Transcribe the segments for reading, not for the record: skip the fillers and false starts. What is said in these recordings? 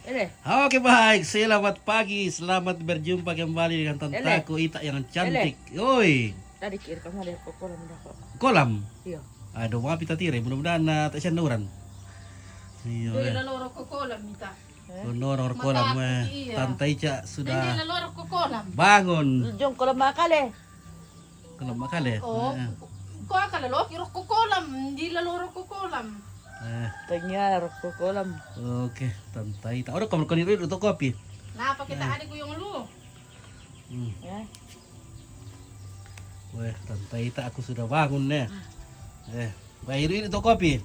Oke baik, selamat pagi, selamat berjumpa kembali dengan tantaku Ita yang cantik. Oi, Tadi kira kamu ada kolam dah kok. kolam. Iya. Aduh, maaf kita tire, mudah-mudahan tak sianuran. Iya, Doi laloro ko kolam minta. honor kolam. Matapos, iya. Tante Ica Hindi sudah laloro ko kolam. bangun. Jom kolam makale. Kolam makal ya. Oh, ko akalalo kiro ko kolam, hindi laloro ko kolam. Tanya ko kolam. Oke, Tante Ita. Udah kamu kanir untuk kopi. Napakitaan ko yung lu. Ya. Weh, Tante Ita aku sudah bangun nih. Bayar ini untuk kopi.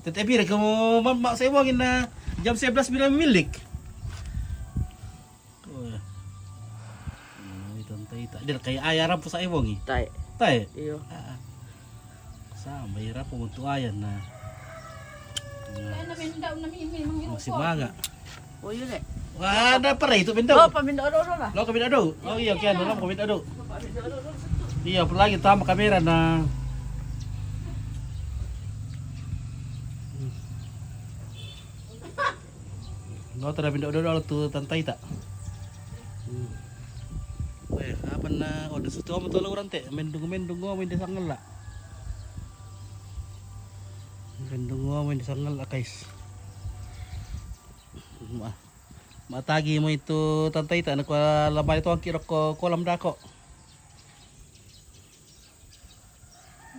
Tetapi kamu mak saya wangin na jam 11 bilang milik. Tante Ita. Dia kayak ayah rampu saya wangi. Tai. Tai. Iyo. Sama ira po untuk ayah na. Kaya namin daw namin manghiro Masih ko. manga. Oh yun eh. Wah, ada apa itu Oh, benda? paminda ano lah. Lo kami ado. Oh iya kian lo kami ado. Iya, apalagi tama kamera na. Lo tara pindah ado tu tantai tak. Weh, apa na? Oh, desu tu mo tolo urante. Mendung mo di sangal la. Mendung mo di sangal la, guys. Matagi mo itu tantay ta naglamay ito ang kirok ko kolam dako.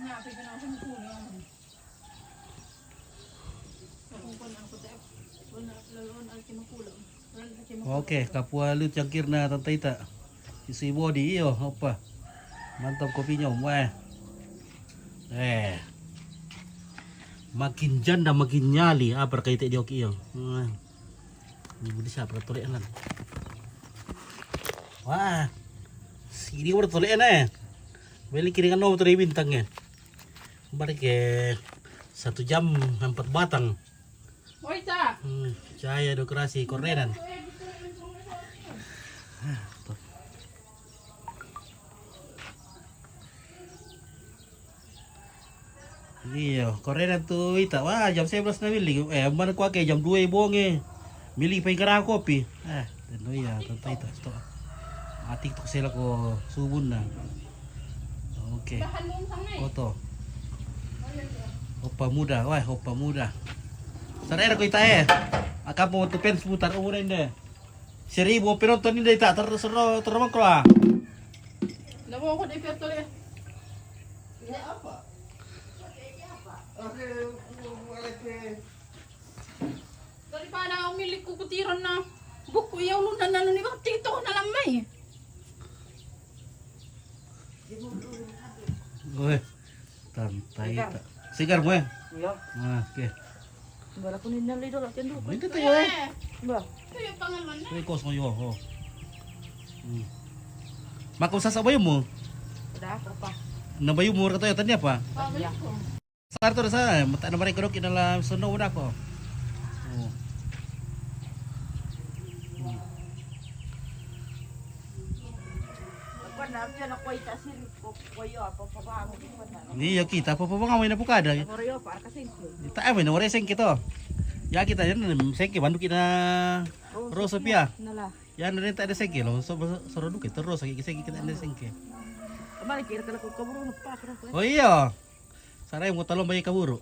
Napi ka na ako ng kulang. Kapungkon ang puti. Wala laloon ang kinukulang. Oke, kapwa lut yang kirna tantay ta. Isi body iyo, apa? Mantap kopinya, wah. Makin janda makin nyali apa kait dia oke iyo. Ini budi siapa tulisan lan. Wah. Sini udah tulisan Beli kiringan no tuloy bintangnya. Balik 1 jam 4 batang. Oy, ta! Cahaya dekorasi korenan. Iya, korenan tuh Ita. Wah, jam 11 na mili. Mana ko kay jam 2 bonge. Mili pa yung kopi. Tendo ya, tantay Ita. Ito. Atik to sila ko subun na. Oke. Bahan mo ang sangay. Foto. Opa muda, wah, opa muda. Sana ko Ita Aka po to pens putar umunin de. 1,000 penonton ni Ita. Terbang ko ah. Lawa ko na ipertole. Daripada umilik ko kutiran na buko yaw lunan na ni bakit ito ko na lamay. Weh. Tantay Ita. Sigar mo Iya. Oke. Bala ko ninyo lido la kendo. Hindi tayo Ba. Kaya pangalan na. Ay, kos mo yun, oh. Makusas sa bayo mo. Ada apa pa? Nabayo mo ka tayo, tanya pa. Pabalik ko. Sa karto na sa, mata na maray kurok, inala suno na ko. Oh. Apa na yan ako ita sir ko koyo apa pa ba mo pa na. Iya kita, pa nga may napukada. Koyo para kasi. Ita ay, may nawari sengke to. Ya kita yan, sengke, banduk kita rosa pia. Nala. Yan na rin tayo sengke, lo. So, sarado kita rosa, kikisengke kita na sengke. Amali kira kala ko kaburo na pa kra ko. Oh iya. Saray mo talong bayi kaburo.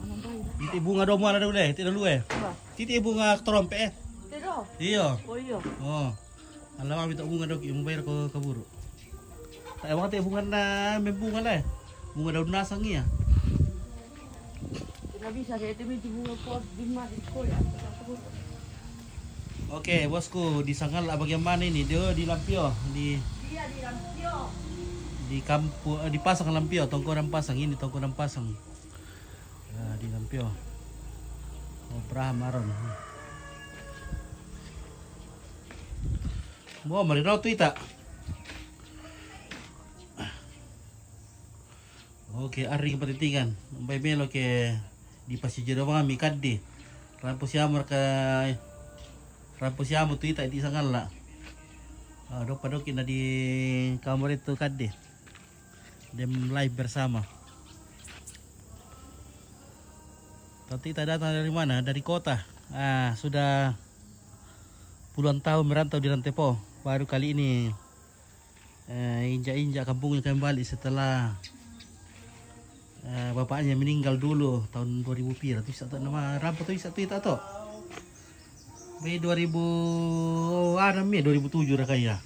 Anong bayi? Titi bunga daw mo na daw le, titi daw eh. Ba. Titi bunga trompe Pero. Iya. Koyo. Oh. Alam kami tak bunga daw yung bayar ko kaburo. Tayo mga tayo bunga na may bunga la Bunga daw nasang iya. Tidak bisa saya itu minti bunga po di mati ko ya. Oke, bosku di Sangal bagian mana ini? Dia di Lampio, di Dia di Lampio. di kampu di Pasang Lampio, Tongkonan Pasang ini Tongkonan Pasang. Ya, di Lampio. Oh, Praha Maron. Mo marino tu ita. Oke, ari kepatitingan. Bay melo ke di pasijero mga mikaddi. Rampo siamor ka rampo siamo tu ita di Sangal la. Do padokin na di kamar itu kadde. Dem live bersama. Tante Ita datang dari mana? Dari kota. Sudah puluhan tahun merantau di Rantepo. Baru kali ini injak-injak kampungnya kembali setelah bapaknya meninggal dulu tahun 2000 pira. Tu satu nama rampo tu satu Ita tu. Mei 2006 ya 2007 dah kaya.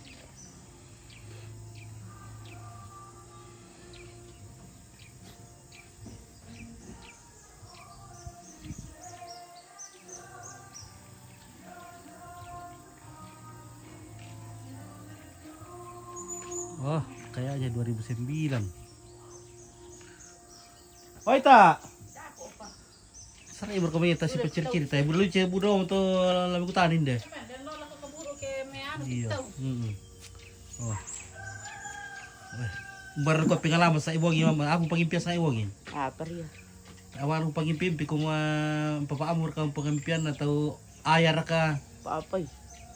Oh, kayaknya 2009. Oh, Ita. Sarai berkomentasi cerita. Budak lucu budak untuk lalu kutanin deh. Dan lo langsung keburu ke meanu Iya. gitu. Oh. Baru kau pengalaman saya iwangin mama. Aku pengimpian saya iwangin. Apa ya? Awal aku pengimpian kung papa amur kau pengimpian atau ayah raka. Apa?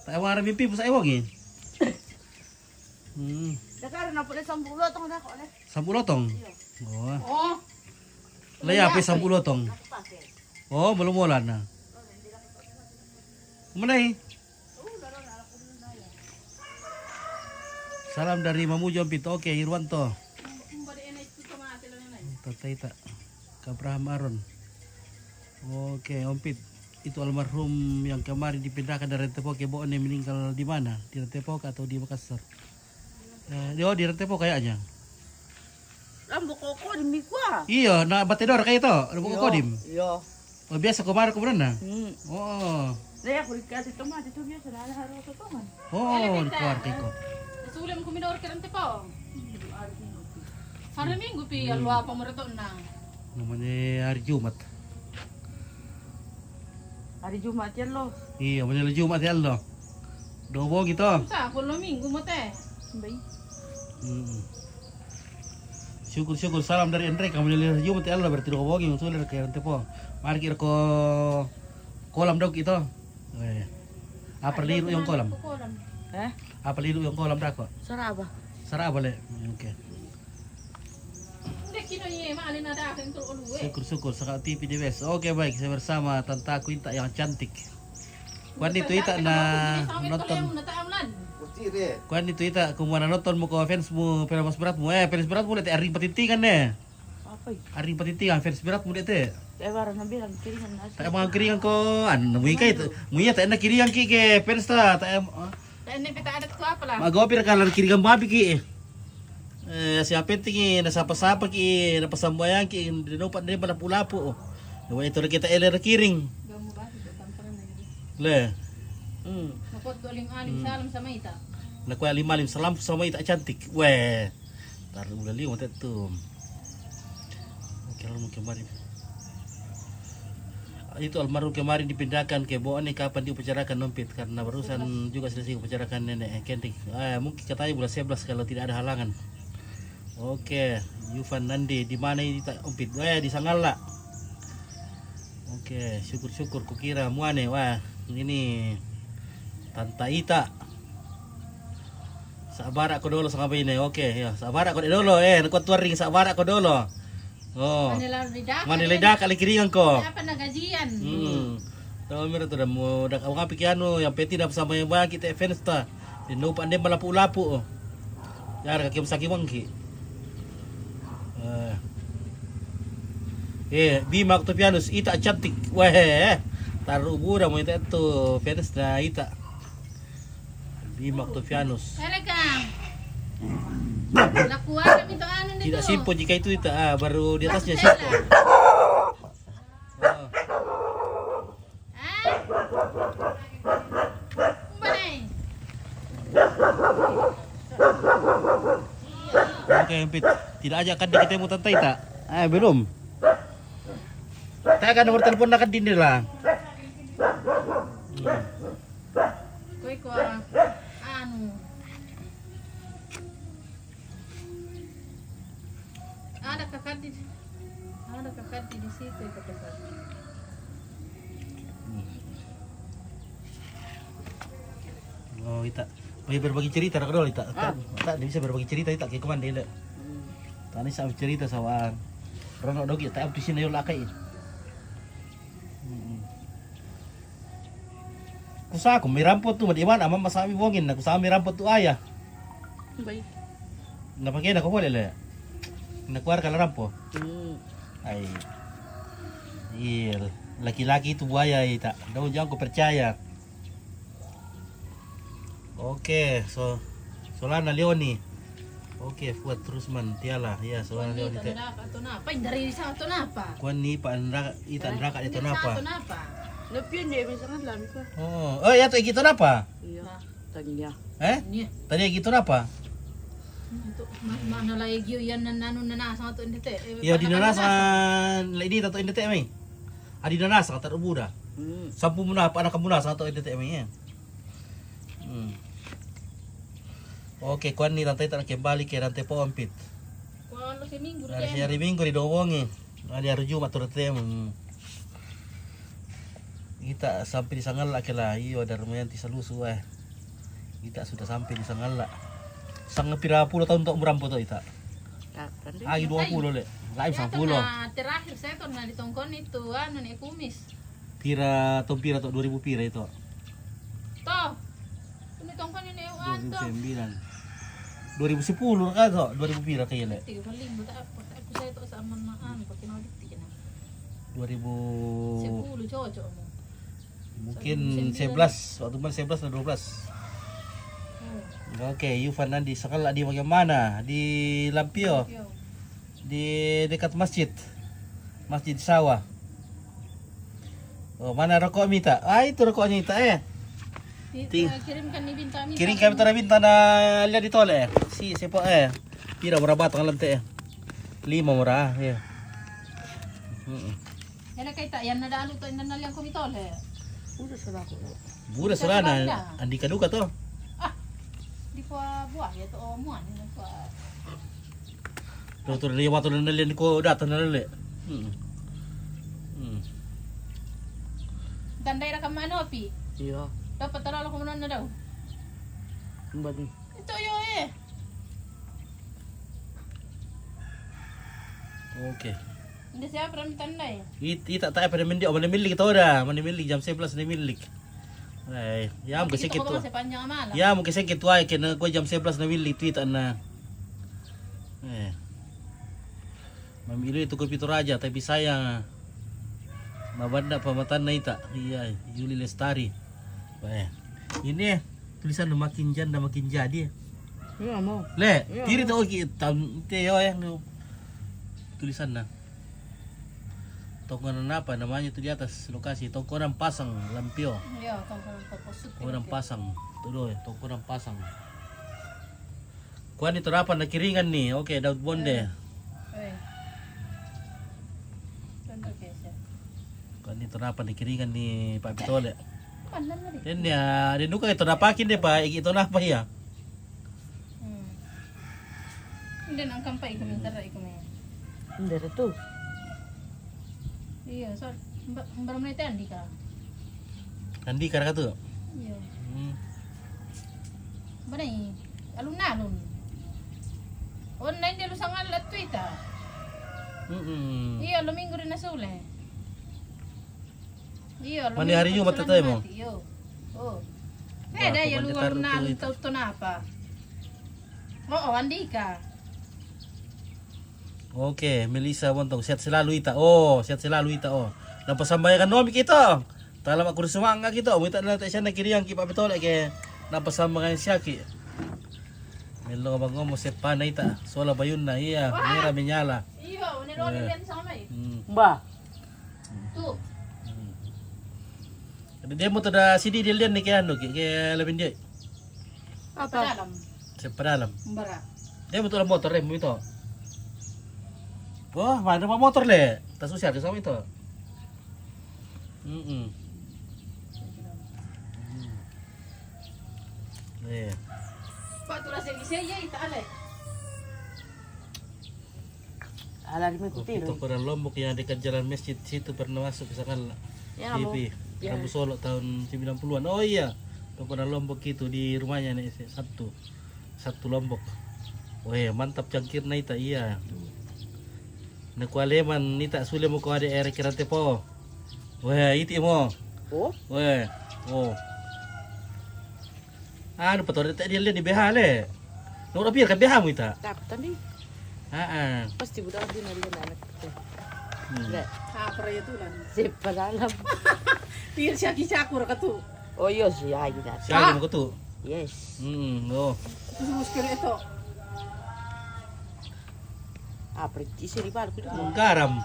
Tak awal mimpi pun saya iwangin. Sekarang apa deh 10 tong dah kok deh. Sampulotong. Oh. Oh, Laya apa sampulotong? Oh, belum mulan na. Mana ni? Salam dari Mamujo Pito. Oke, Irwanto. mbak ena itu tomate lang na. Tataita. Kabraham Aron. Oke, Ompit. Itu almarhum yang kemarin dipindahkan dari Rantepo ke Boone meninggal di mana? Di Rantepo atau di Makassar? Di Rantepo kayaknya. Lambo koko di mikwa. Iya, na batedor kayak itu. Ada kodim. Iya. Oh, biasa kemarin na. Hmm. Oh. Nah, aku dikasih tomat itu biasa dah harus tomat. Oh, di keluar kayak Sulam ko minor ka rante po. Hari Minggu pi alwa pa mo rito na. Namanya hari Jumat. Hari Jumat yan lo. Iya, namanya Jumat ya Allah. Dobo gitu. Sa ko lo Minggu mo te. Baik. Syukur salam dari Andre kamu lihat Jumat ya Allah berarti dobo gitu sulit kayak nanti po. Mari kita ko kolam dog itu. Apa liru yung kolam? Eh? Apa liru yung kolam dako? Saraba. Sarah boleh. Oke. Hindi kino niya maalin na dakin to uluwe. Syukur sa TV di West. Oke baik, saya bersama tante aku Ita yang cantik. Kuan itu Ita na nonton. Kuan itu Ita kumuha na nonton mo ko fans mo pero mas berat mo fans berat mo dete ari patitingan ne. Apa? Ari patitingan fans berat mo dete. Saya baru nabilang kiringan nasi. Tak mga kiringan ko ano mo kay muya ta na kiringan ki ke fans ta Dan ni pita adat ko apa lah. magopir ka lang kiringan mabi ki. Siapa tinggi nasapa-sapa ki napasambayan ki dinopat din pala pulapo. Nawa ito na kita eler kiring. Gamu ba ito tamparan na yun. Le. Mapot ko aling salam sa maita. Nakuha limalim salam sama Ita cantik. Weh. Taruh udah lihat itu. Oke, lalu kemarin. Itu almarhum kemarin dipindahkan ke Boone kapan diupacarakan Nompit karena barusan juga selesai upacarakan nenek Kentik. Mungkin katanya bulan 11 kalau tidak ada halangan. Oke, Yufan Nandi di mana ini Ompit? Di Sangala. Oke, syukur kukira muane. Wah, ini Tanta Ita. Sabar ako dulu sa kabine. Oke, ya. Sabar ako dulu nakuha tuaring sabar ako dulu. Oh. Manila dah kali kiringan ko. Apa na gajian? Tahu mira tu dah mo dah kau ngapi kiano yang peti dah bersama yang bagi kita fans ta. Di no pandai malapu-lapu. Jar kaki masaki wangki. Bima tu pianus Ita cantik. Weh. Taruh buda mo itu fans dah Ita. Bima tu pianus. Talagang. Nakuha kami to ano nito. Tidak simpo jika itu Ita baru di atasnya simpo. Oke, Empit. Tidak ajakkan di ketemu Tante Ita. Belum. Tak akan nomor telepon nak din nila. Kuy ko ano. Ada kakadi di situ katakan. Oh, Ita. May berbagi cerita nak dulu Ita. Tak bisa berbagi cerita Ita kayak kemana dia. Tani sa cerita sa waan. Rono dogi ta abdi sini yo lakay. Kusako, may rampot tu, madiman, ama masami bongin, na kusama may rampot tu ayah. Baik. Napagay na ko wala le. Nakuar ka rampo. Ay. Laki-laki itu buaya ita. Daun jangan ko percaya. Oke, Solana Leoni. Oke, buat terus man tiala. Ya, Solana Leoni teh. Ito na pa. Dari sa ito na pa. Kuan ni pa andra ita andra ka ito na pa. Ito na pa. Napian dia misalkan lang ko. Oh ya to gitu na pa. Iya. Tanya. Niya. Tadi gitu na pa. Ito, manalaygyo yan na nanasa ito hindi te. Iya di nanasan ini tato ini teh mai. Adi nanasa ka tarubuda. Sampu muna pa anak muna sa tato ini teh mai. Oke, kuan ni tantay tanah kembali ke rantai pompit. Kuan lo si Minggu Dari hari Minggu di dowongi. Hari hari Jumat turut tem. Kita sampai di Sangala kela iyo dari lumayan ti salusu Kita sudah sampai di Sangala. Sang pira 10 tahun tok merampo to ita. Agi 20 le. Lain 10. Na terakhir saya to na ditongkon itu ano ni kumis. Pira to 2000 pira itu. To. Ini tongkon ni ano. 2010 ka to 2000 pira kaya le. Tiga paling buta aku saya to sa aman maan pag kinaulit na. 2000 10 cocok mo. mungkin 11 waktu man 11 atau 12. Oke, Yufan nanti sekali di bagaimana di Lampio, di dekat masjid sawah. Oh, mana rokok minta? Itu rokoknya minta Kirimkan ni Binta minta. Kirim kami binta na lihat di tole. Si siapa Pira murah batang lantai 5 murah ya. Yan kay ta yan nadalo to inanalian ko mitole. Udah salah ko. Budak serana andi kaduka to. Di po buah ya to omuan ni po. Dokter dia waktu nalian ko data nalale. Tandai ra ka mano pi. Iya. Dapat talo ko na daw. Kembali. Ito yo Oke. Hindi siya para mitandai. Ita tayo pada mindi o manimilig ito dah. Manimilig jam 11 manimilig. Ay, ya mo kasi Kita kito. ko sa panya amala. Ya mo kasi kito ay kina ko jam 11 na mili tweet na. Mamilo itu ko pito raja tapi sayang mabanda pamatan na ita. Iya, Yuli Lestari. Ini tulisan na makin janda makin jadi. Iya mau. Le, tiri to kita teo tulisan na. Tongkonan apa namanya itu di atas lokasi tongkonan pasang Lampio. Yo, tapos Tongkonan pasang. Tuh tongkonan pasang. Kuan itu rapan na kiringan nih. Oke, Daud Bonde. Kuan itu rapan na kiringan nih Pak Pitole. Dan ya, din nuka ito napakin deh Pak. Ito na apa ya? Hindi nang kampai komentar ikume. Hindi tu. Iya, so baru menit andi ka. Andi karena tuh. Iya. Bani, alun-alun. Online dia lu sangat lat Twitter. Iya, lo minggu rin na sule. Iya, lo. Mani hari Jumat tatay mo? Iyo. Oh. Pwede ya lu alun-alun to na pa. Oo, andi ka. Oke, Melisa Wontong, sehat selalu ita. Oh, sehat selalu ita. Oh, napasambayan nomi kita. Talam aku semangat kita. Minta na tayo siya na kiriyang kipa Pitole ke napasambayan siya ki. Melo ka bango mo set pa na ita. Sola ba yun na iya, mira menyala. Iyo, nilolo yan sa kamay. Mbah. Tu. Dia mo to da CD dia ni kaya no kaya labin dia. Apa? Dalam. Sepedalam. Mbara. Dia mo to da motor mo ito. Wah, mana pa motor le? Tas usah sama itu. Pak tulas yang isi ya ita ale. Ala di mengikuti. Itu koran Lombok yang dekat jalan masjid situ pernah masuk ke sana. Ya mau. TV. Rabu Solo tahun 90-an. Oh iya. Koran Lombok itu di rumahnya nih satu Lombok. Weh, mantap cangkir na ita iya. Nakualeman nita sule mo ko ade ere kirante po. Weh, iti mo. Oh? Weh. Oh. Ano pa to? Dia lihat di BH le. Nomor apir kan BH mo ita. Dapat tadi. Pasti budak din na anak ko. Enggak. Kapra ito lang. Sip padalam. Pir siya kisakura ka to. Oh iya sih ya gitu. Siya mo ko to. Yes. Oh. Muskil ito. Apriti sih rival ko. Garam.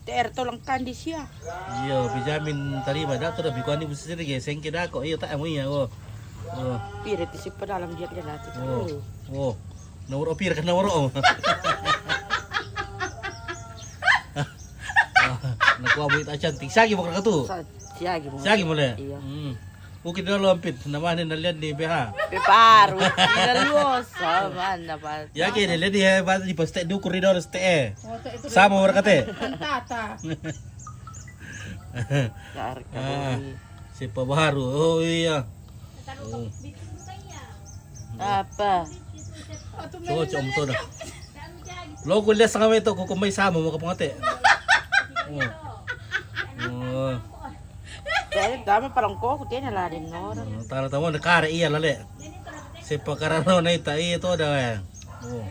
Ter tolong kandis ya. Iyo, pijamin tarima dato da bikuan ni busir ge sengke da ko. Iyo ta mo iya oh. Oh. Pirit sip padalam dia nanti. Oh. Oh. Nomor opir kan nomor om. Nakuha mo ita cantik. Sagi mo ka to. Siagi mo. Sagi mo le. Iya. Ukit na lompit. Namanin na liyan ni BH. Preparo. Nervioso man dapat. Yaki na liyan di ba di paste do koridor ste. Oto ito. Sama mo kate. Tata. Si Pabaru. Oh iya. Oh. Apa? So, om to na. Logo les nga ito kung may sama mo kapangate. Oh. Oh. Dahil dami palang ko din na din no. Tara tamo nakare iya lale. Si pakarano na ita ito da. Oh.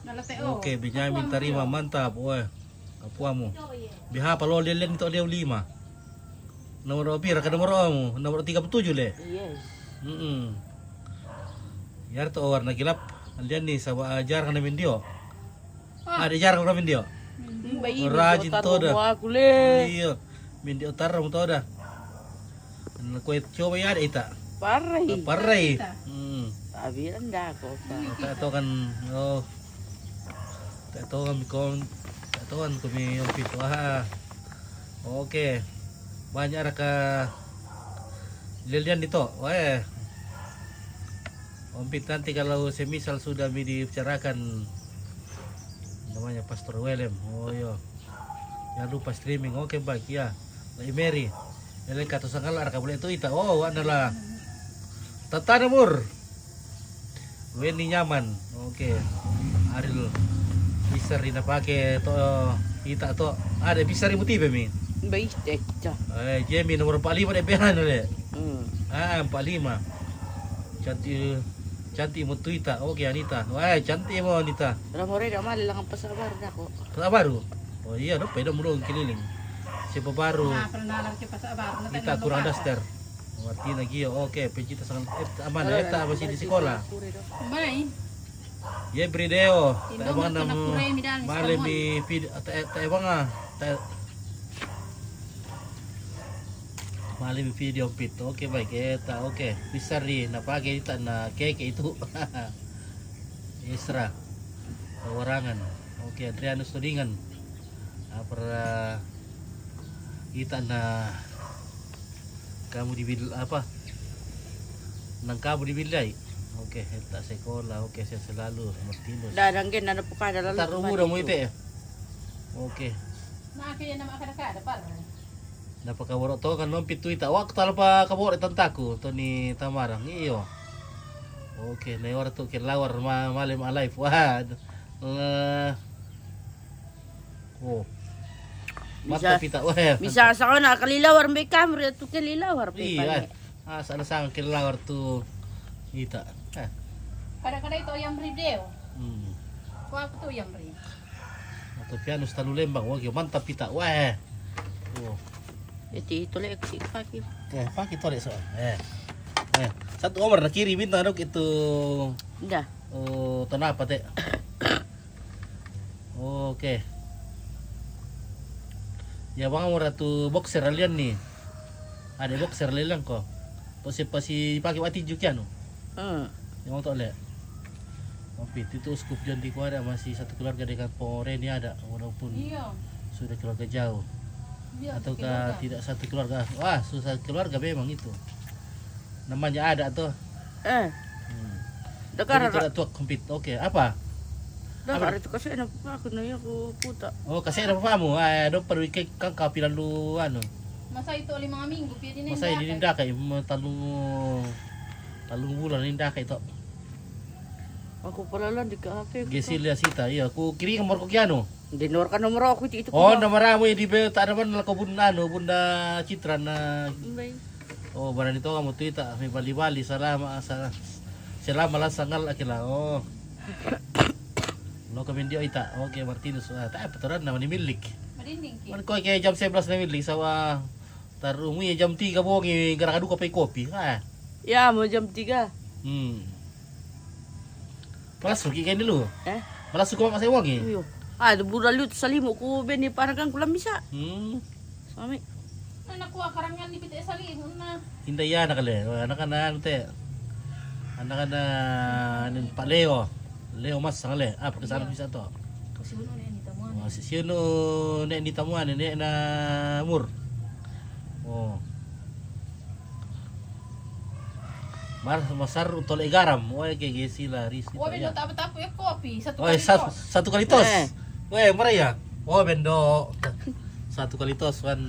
Nalate o. Okay, Benjamin tarima mantap. Oh. Kapwa mo. Biha pa lo len to lew 5. Nomor pira ka nomor mo? Nomor 37 le. Yes. Yar to warna gilap. Andiyan ni sa ajar ka namin dio. Ada jar ka namin dio. Bayi Rajin to da. Aku le. Iya. Mindi utar mo to da. Ano ko coba ya ita. Parai. Paray. Abi anda ko pa. Ito kan oh. Ito kan mikon. Ito kan kumi yung pito Oke. Banyak ka lilian dito. Weh. Ompit nanti kalau semisal sudah dibicarakan namanya Pastor Willem. Oh iya. Jangan lupa streaming. Oke baik ya. Lai Mary. Nilai kata sangkal arka boleh itu ita. Oh adalah Tata Namur. Weni nyaman. Oke. Aril bisa rina pakai to ita to. Ada bisa ributi mi. Bayi tek. Jamie nomor 45 deh behan oleh. 45. Cantik mo tuita. Oke Anita. Wah, cantik mo Anita. Ramore dah mal lang pasabar na ko. Baru. Oh iya, no, pwede mo kililing. Siapa baru? Nalang kita sa abar. Kita kurang daster. Mati lagi. Oke, pencipta sangat aman. Eta masih di sekolah. Bay. Ya video. Indong Tayo na nam kuray mi dan mali mi video. Tayo nga. Mali mi video pit. Oke baik. Eta oke. Bisa ri napage ita na keke itu. Isra. Warangan. Oke, Adrianus Tudingan. Para kita na kamu dibil apa nang kamu dibilay. Oke, eta sekolah. Oke, saya selalu Martinus. Dadang gen na po kada lalu. Taruh mura mo ite. Oke. Nakakaya na makakada par. Napakawaro to kan lompit tu ita. Waktu pa kabor tantaku to ni Tamarang. Iyo. Oke, na ora to kelawar malim alive. Wah. Oh. Mata pita. Wah. Bisa sa ko na kalilawar may camera tu kalilawar pa. Iya. Sana sang kelawar tu ita. Kada-kada ito yung video. Hmm. Kuha ko to yung rin. Atau piano stalu lembang. Wah, mantap pita. Wah. Oh. Ito le ko paki. Pakai tole so. Satu omar na kiri bintang dok itu. Dah. Oh, tanah apa teh? Oke. Ya bang mau ratu boxer alian nih. Ada boxer lelang kok. Terus pasti pakai wati juga no. Yang mau le. Tapi itu skup janti ku ada masih satu keluarga dengan Pore ini ada walaupun Iya. sudah keluarga jauh. Iya. Ataukah tidak satu keluarga? Wah, susah keluarga memang itu. Namanya ada tuh. Dakar Jadi tidak tuh komplit. Oke, apa? dakar itu kasi na ako na ko puta. Oh, kasi ano pa mo? Ay, do perlu kay kang kapi lalu ano. Masa ito 5 minggu pwede na Masa ini ninda kay talung bulan ninda kay to. Ako pala lang di ka happy. Gesilia sita, iya. Ku kiri kamar ko kiano. Dinor ka nomor ako itu. Oh, na maramo di be ta naman la ko bunda Citra na oh barang itu kamu tuh ita may bali-bali selama lang sangal akila oh. Lo kami dia ita. Okay, Martinez. Ta paturan na manimilik. Marinding ki. Man ko kay jam 11 na milik sawa tarungi jam 3 bongi gara kadu ka pay kopi. Ha. Ya, mau jam 3. Malas suki kayo nilo. Eh? Malas suki makasay wag eh. Iyo. Ah, bural yun sa limo ko beni parang kang kulam bisa. Sami. Ay, nakuha karangan ni Pite sa limon na. Hinday yan nakale. Anak ka na ano te. Anak ka na pa Leo. Leo mas sakali. Pagkasana bisa to. Kasi uno na yan, itamuan. Sino na nitamuan ni na mur. Oh. Masar utol igaram. Oy kay sila ris. Huwag mo tapo yung kopi. Oy satu kalitos. Oy maraya. Oh bendo. Satu kalitos kan.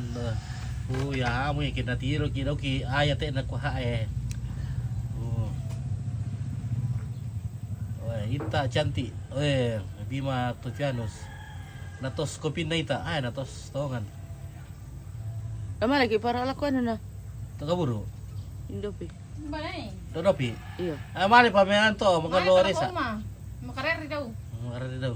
Ya mo kinatiro kinoki ayate nakuha eh. Oh. Oy ita cantik. Oy Bima Tofianos. Natos kopi na ita. Natos tongan. Tama lagi para ala ko ano na. Tagaburo. Indopi. Ba na eh. Dodopi. Iyo. Mali pamayan to makalores. Makareri daw. Makareri daw.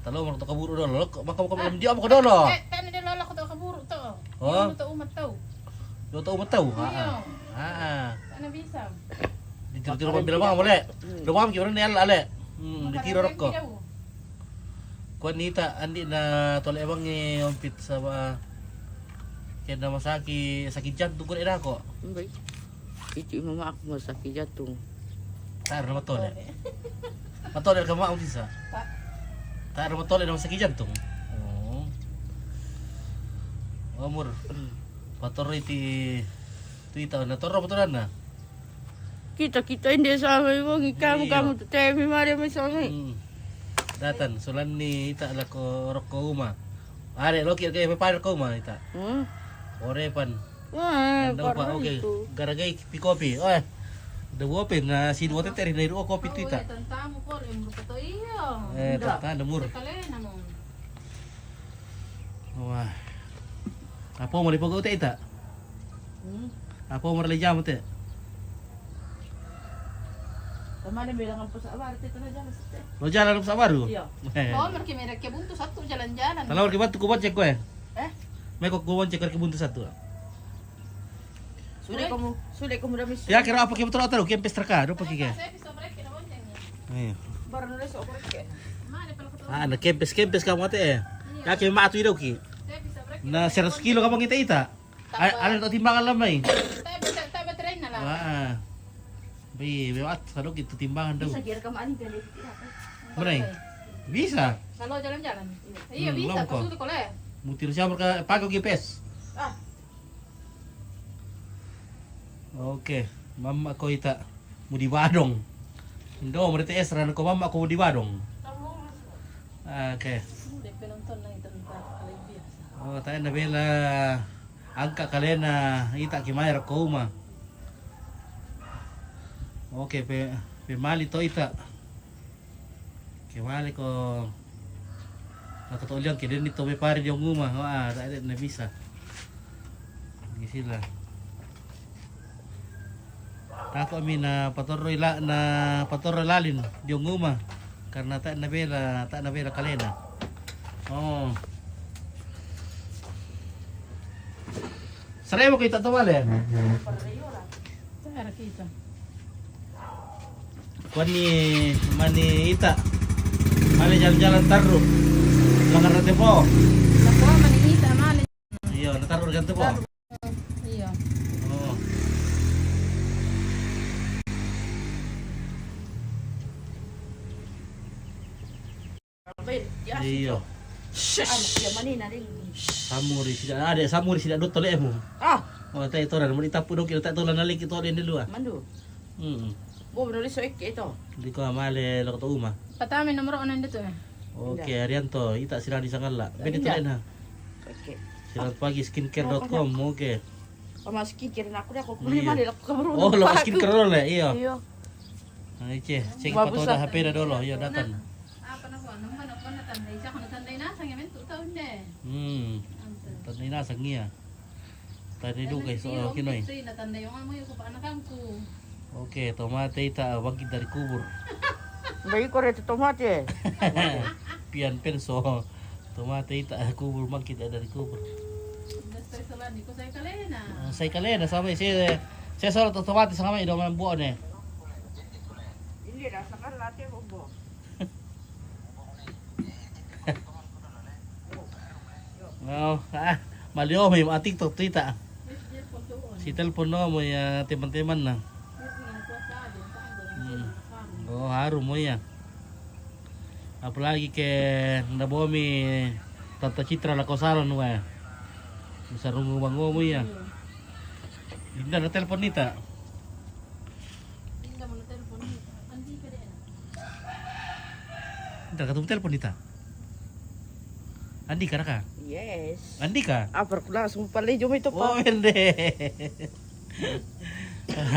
Talo mo to kaburo do. Makamukamulam di mo kadolo. Tani din lola ko to kaburo to. Oh? Ano to umat to? Do to umataw. Iyo. Ano bisa? Ditiro pa bilang mo le. Lumam ki ron ni ale. Ditiro ko. Kuan nita andi na tole ebang ni ompit sa kaya sakit jantung ko ina ko. Baik. Itu mama aku mau sakit jantung. Tar na matole. Matole ka mo sisa. Tar matole na sakit jantung. Oh. Amor. Patoro iti tuita na toro paturan na. Kita hindi sama mo kamu tuh temi mari mo sama. Datan sulan ni ita la ko roko uma. Are loki kay pa ko uma ita. Ore pan. Wah, Ando pa okay. Garagay kopi. Oy. Dawo pen na si duwa teri na iro kopi tu ita. Tantamo ko rin mo to iyo. Tata mur. Kalena mo. Wah. Apo mo lipo te ita. Apo mo le jam te. Tama na bilang po sa awar tito na jalan sa. Lo jalan sa baru. Iya. Oh, marki may buntu satu jalan-jalan. Talawar ki batu ko cek ko eh. Eh? May ko cek ko buntu satu. Sulit kamu dah mis. Ya kira apa ki betul atau ki pesta ka, do pagi ke. Saya bisa break na bon yan. Eh. Baru nulis operasi ke. Mane pala ko to. Na kempes ka mo te eh. Ya ki maatu idaw ki. Saya bisa break. Na 100 kilo ka bang ita. Ano to timbangan lamay. Tayo train na lang. Bay, at salog ito timbangan daw. Bisa kira kamu ani pilih tidak. Maray. Bisa. Salo jalan-jalan. Iya bisa, lom ko. pasulit ko le. Mutir siya ka pago gipes. Ah. Okay, mama ko ita mudi badong. Indo mo rete esra ko mama ko mudi badong. Okay. Hindi pinunton lang ito ng Alibia. Oh, tayo na bela angka kalena ita kimayar ko uma. Okay, pe mali to ita. Kimali ko nakatulian kaya nito may pare yung uma. Tayo na visa. Hindi sila. Tako kami na patoroy lalin yung uma karena tak na bela kalena. Oh. Saray mo kita tawale. Tara kita. Kwani mani ita. Mali jalan-jalan taru. Langar natin po. Nakuha maningita mali. Iyo, nataru ganito po. Iya. Oh. Iyo. Ya manina ring. Samuri sila dot tole mo. Ah, Oh, tayo ito na. Muli tapo dong kita tulan nalik ito din dulu ah. mandu. Hmm. Bo nulis so ito. Hindi ko mali lo to uma. Patami nomor onan dito eh. Okay, ariyan to. Ita sila di sangala. Benito rin ha. Oke. Sila pagi skincare.com. Okay. Sama skincare na ako na ako. Iya. Mali mali ako kamarunong. Oh, lo skincare dulu ya. Iyo. Iyo. Ay, che. Check Bagus pa to lah. HP na dolo. Iyo, datan. Apa na ko? Nang manok na tan isa ka Tanay na sa ngiya. Tanay dugay so kinoy. Natanda yung amoy ko pa anak ko. Okay, tomate ita wag dari kubur. Bayi ko rin tomate. Pian penso. Tomate ita kubur man kita dari kubur. Dasay sala di ko say kalena. Say kalena sama saya solo tomate sama ido man buon eh. Hindi na sa kalate mo bo. No, malio may mga TikTok tita. Si telepon no mo ya teman-teman na. Oh, harum mo ya. Apalagi ke nabomi Tata Citra la kosaron wa. Sa rumubang mo ya. Hindi na telepon nita. Hindi mo na telepon. Andi ka din. Hindi ka telepon nita. Andi ka na ka? Yes. Andi ka? Apar ko langsung pala yung ito Oh, pa. hindi.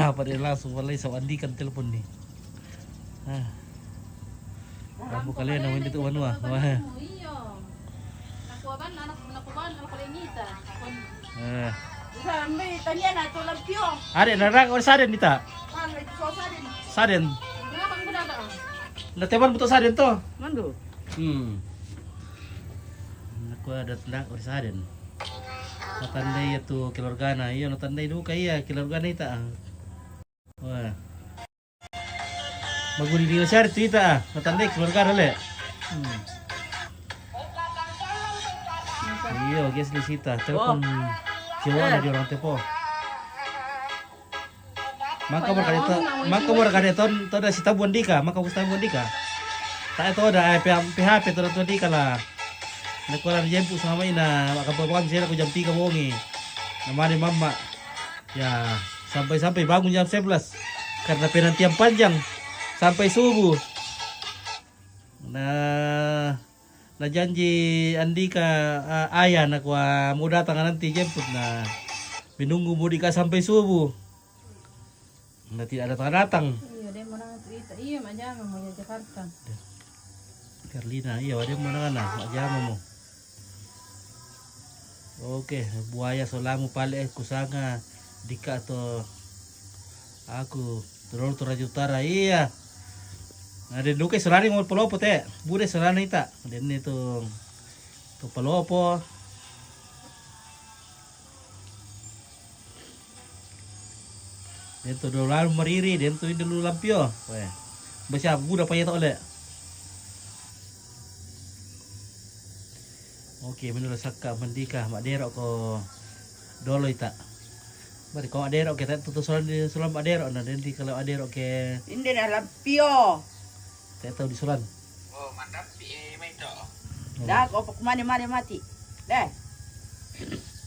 Apa dia langsung walay sa andi kan telepon ni. Kamu kalian naman dito ano ah. Iyo. Nakuha anak ko nita. Saan may tanya na ito lang piyo. Are narang or saden dita. Saan may ito sa rin. Saden. Kenapa ang budaga? Nateman mo to saden to. Mando. Naku ada tendang or saden. Natandai itu keluarga na. Iyo natandai do kaya keluarga na ita. Wah. Maguni di share tu ita. Natandai keluarga na le. Iyo guys lisita. Telepon Jawa na di orang tepo. Maka mereka itu ada si tabuan dika, maka usah tabuan dika. Tak itu ada PHP itu ada dika lah. Nakuha na jempu sama ina, makapapakan sila ko jam 3 bongi. Namani mama. Ya, sampai bangun jam 11 karena penantian panjang sampai subuh. Na janji Andika ayah nakuha mau datang nanti jemput na menunggu Mudika sampai subuh. Nah tidak datang. Iya, dia mau nang cerita. Iya, majama mau ya Jakarta. Carlina, iya ada mana kana, majama mo. Oke, buaya solamu pale kusanga dika to aku turun Raja Utara iya. Ada duke solani mo palopo te, bude solani ita. Den itu to palopo. Den to dolar mariri, den to dulu lampio. Weh. Basya buda pa yato ole. Oke, menurut sakka mendika mak derok ko dolo ita. Bari ko adero kita tutu sulam adero na den di kalau adero ke Hindi na lang piyo. tahu di sulan. Oh, mantap may do. Dah ko pa kumani-mani mati. Deh.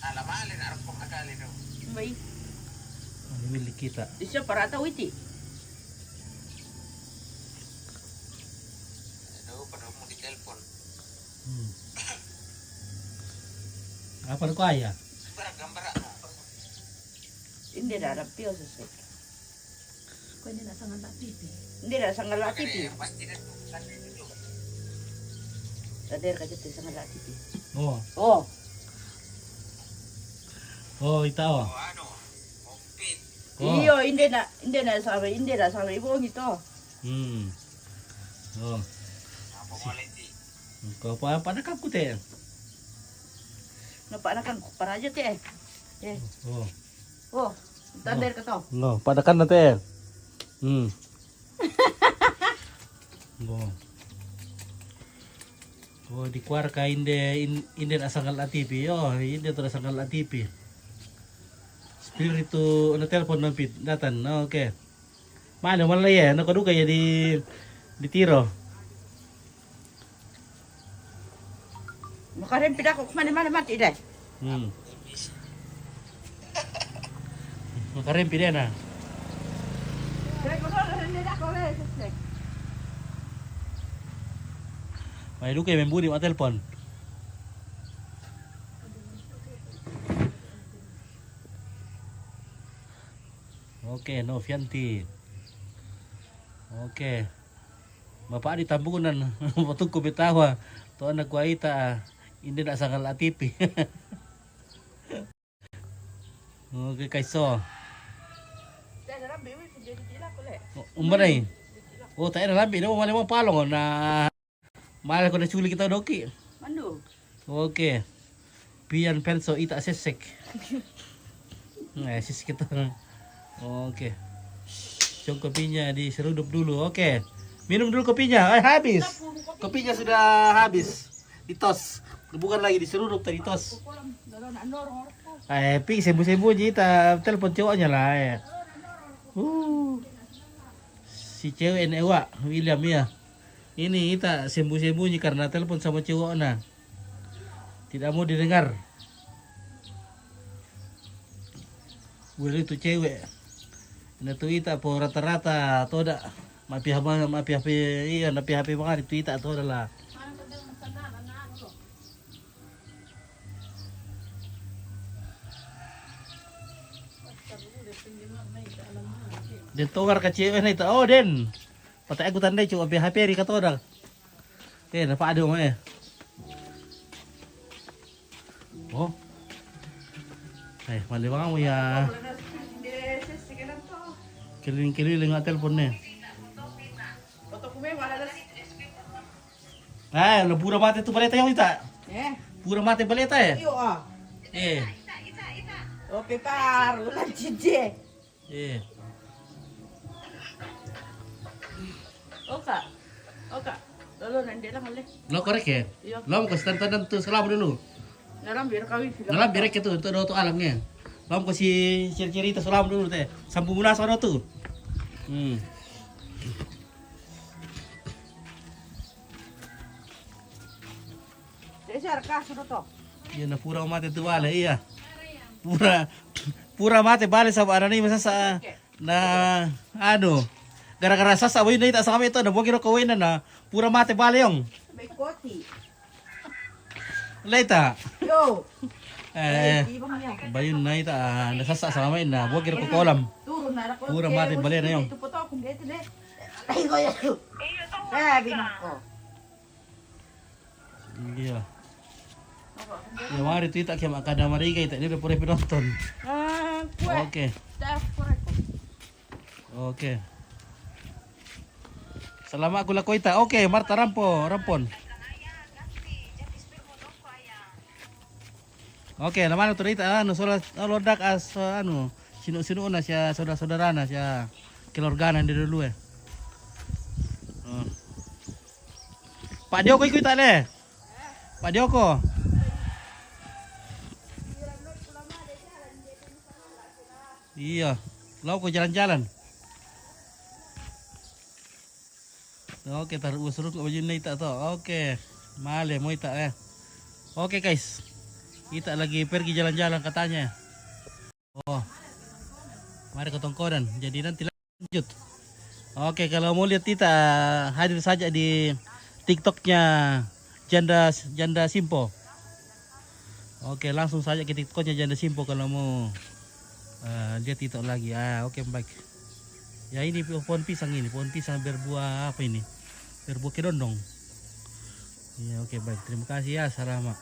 Alamalin arap kong akali do. Bayi. Ini milik kita. Di siya para tahu iti. Do pada mo di telepon. Apa ko ayah? Gambar no. Hindi na lang piyo sa set. Kau ni nak sangat tak pipi. Hindi na sang laki pi. Pasti na kasi dito. Tader ka dito sang laki pi. Oh, Oh. oh ita oh. Oh, ano? Opit. Oh. Iyo, hindi na sa ibo ito. Oh. Apa mo lenti? Kau apa nakap ko te? Napanakan ko para aja te. Oh. Oh, tader ka to. No, padakan na te. Oh. Oh, di kuar ka inde asangal atipi. Oh, inde to asangal atipi. Spiritu na telepon ng pit datan. No, okay. Mano man lay no kadu kaya di tiro. Makarin pida ko kumani-mani mati deh. Makarempi dia na. Kaya ko hindi na ko le. May duke may budi ma telepon. Oke, no Fianti. Oke. Bapak di tambunan, patungku betawa. To anak kuaita Hindi na sangal atipi. Oke kaiso. Umbaray. Oh, tayo na labi. Ano mo palong na mahal ko na suli kita doki. Ano? Oke. Pian penso ita sesek. Nah, sisik kita. Oke. Syong kopinya diseruduk dulu. Oke. Minum dulu kopinya. Habis. Kopinya sudah habis. Ditos. Bukan lagi diseruduk tadi tos. Pi sembuh-sembuh kita telepon cowoknya lah. Si cewek ini Wak, William ya. Ini kita sembunyi-sembunyi karena telepon sama cowoknya. Tidak mau didengar. Boleh itu cewek. Ini tuh kita po rata-rata atau ada mapi HP iya napi HP banget itu kita atau adalah. Den tawar ka cewek na ito. Oh, Den. Patay aku tanda cuma HP ri kato dah. Den, apa ada mo eh? Oh. Maliwangan mo ya. Keliling-keliling nga telepon na. Pura mate tu baleta yung ita. Pura mate baleta eh. Iyo ah. Oke par, ulan cije. Oka. Lalu nanti lang ulit. Lo korek ya? Lo mo kasi tantan tu salam dulu. Naram biar kawin. Dalam birek itu alamnya. Lo mo kasi cerita salam dulu teh. Sampu muna sa tu. Desar ka sudah to. Iya na pura mate tu bale iya. Pura mate bale sa ano ni masa sa na ano. Gara-gara sasa boy na ita sa kami ito na buwag ko na pura mate bale yung. May koti. Laita. Yo. Eh. Ibang niya. Bayun na ita nasasa sa kami na buwag ko kolam. Turun na ako. Pura mate bale na yung. Ito po to kung dito ne. Ay ko yan. Bilang ko. Iya. Ya mari tu ita kaya makada mariga ita ni pure pinonton. Oke. Oke. Salamat aku lakoita. Oke, Marta rampon. Oke, naman ito rita lodak as sino na siya saudara na siya kilorganan di dulu eh. Pak Joko ikut le. Pak Joko. Iya, lau kok jalan-jalan. Oke, taruh usuruk baju ini tak tahu. Oke, male mau tak ya. Oke guys, kita lagi pergi jalan-jalan katanya. Oh, mari ke Tongkodan. Jadi nanti lanjut. Oke, kalau mau lihat kita hadir saja di TikToknya Janda Simpo. Oke, langsung saja ke TikToknya Janda Simpo kalau mau lihat TikTok lagi. Oke, baik. Ya ini pohon pisang berbuah apa ini? Berbuah kedondong. Ya oke baik. Terima kasih ya. Selamat.